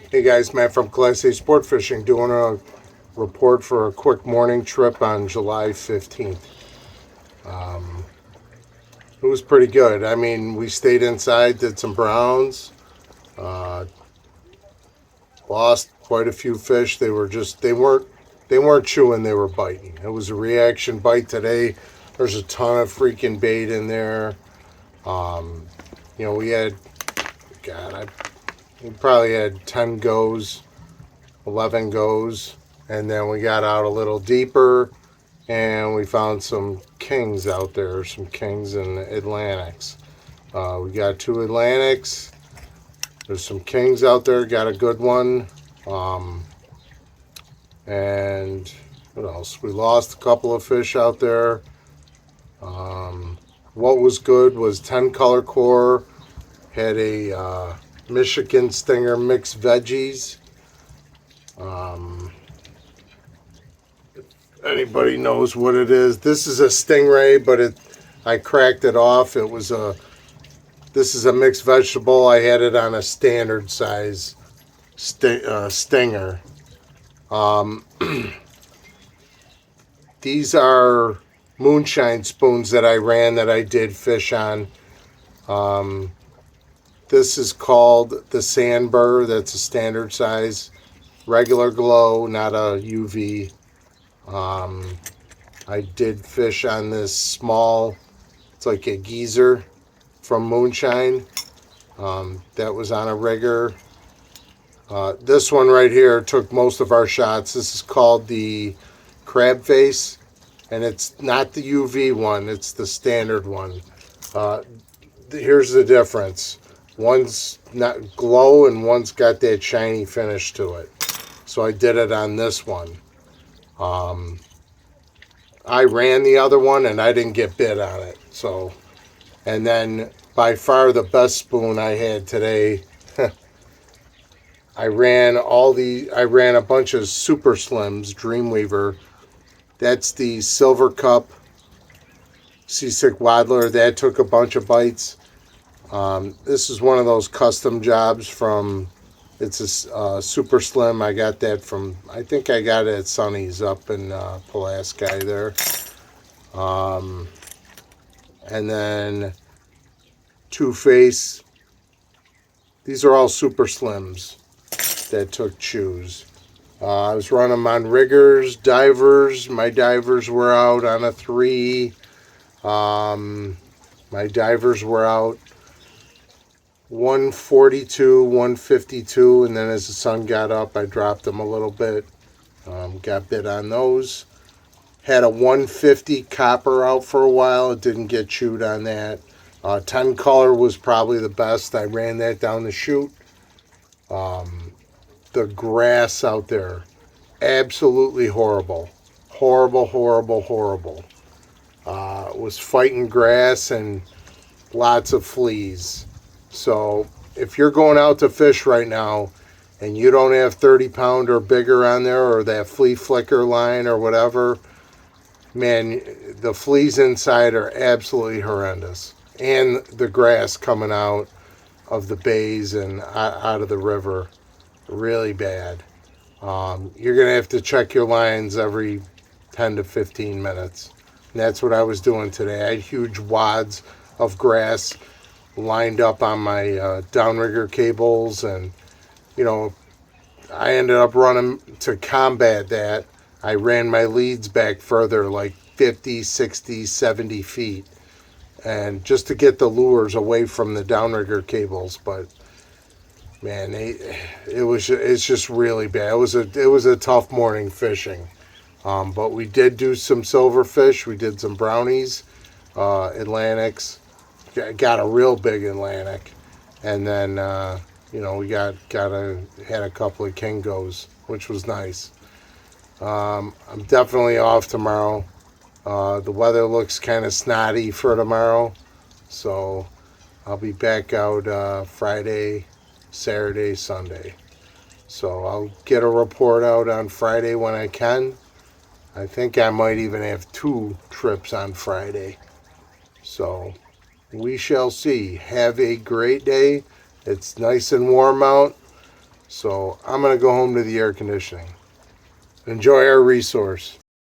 Hey guys, Matt from Class A Sport Fishing doing a report for a quick morning trip on July 15th. Um, it was pretty good. I mean, we stayed inside, did some browns, uh, lost quite a few fish. They weren't chewing, they were biting. It was a reaction bite today. There's a ton of freaking bait in there. Um, we had, God, we probably had 10 goes, 11 goes, and then we got out a little deeper and we found some kings out there, some kings and Atlantics. We got two Atlantics. There's some kings out there. Got a good one. Um, and what else? We lost a couple of fish out there. What was good was 10 color core. Had a Michigan Stinger mixed veggies. Um, Anybody knows what it is? This is a stingray, but I cracked it off. This is a mixed vegetable. I had it on a standard size stinger. Um, these are moonshine spoons that I ran that I did fish on. Um, this is called the Sandburr. That's a standard size, regular glow, not a UV. I did fish on this small, it's like a geezer from Moonshine. That was on a rigger. This one right here took most of our shots. This is called the crab face, and it's not the UV one, it's the standard one. Uh, Here's the difference. One's not glow and one's got that shiny finish to it. So I did it on this one. Um, I ran the other one and I didn't get bit on it. So, and then by far the best spoon I had today, I ran a bunch of Super Slims Dreamweaver. That's the Silver Cup Seasick Waddler. That took a bunch of bites. This is one of those custom jobs from, it's a Super Slim. I got that I think I got it at Sonny's up in Pulaski there. And then Two Face. These are all Super Slims that took chews. I was running them on riggers, divers. My divers were out on a 3. My divers were out 142, 152, and then as the sun got up, I dropped them a little bit. Got bit on those. Had a 150 copper out for a while. It didn't get chewed on that. 10 color was probably the best. I ran that down the chute. The grass out there, absolutely horrible. Horrible, horrible, horrible. Was fighting grass and lots of fleas. So if you're going out to fish right now and you don't have 30 pound or bigger on there or that flea flicker line or whatever, man, the fleas inside are absolutely horrendous. And the grass coming out of the bays and out of the river, really bad. You're going to have to check your lines every 10 to 15 minutes. And that's what I was doing today. I had huge wads of grass lined up on my downrigger cables, and I ended up running to combat that. I ran my leads back further, like 50, 60, 70 feet, and just to get the lures away from the downrigger cables. But man, it's just really bad. It was a tough morning fishing. But we did do some silverfish. We did some brownies, Atlantics. Got a real big Atlantic, and then we had a couple of Kingos, which was nice. I'm definitely off tomorrow. The weather looks kind of snotty for tomorrow, so I'll be back out Friday, Saturday, Sunday. So I'll get a report out on Friday when I can. I think I might even have 2 trips on Friday. So we shall see. Have a great day. It's nice and warm out. So I'm going to go home to the air conditioning. Enjoy our resource.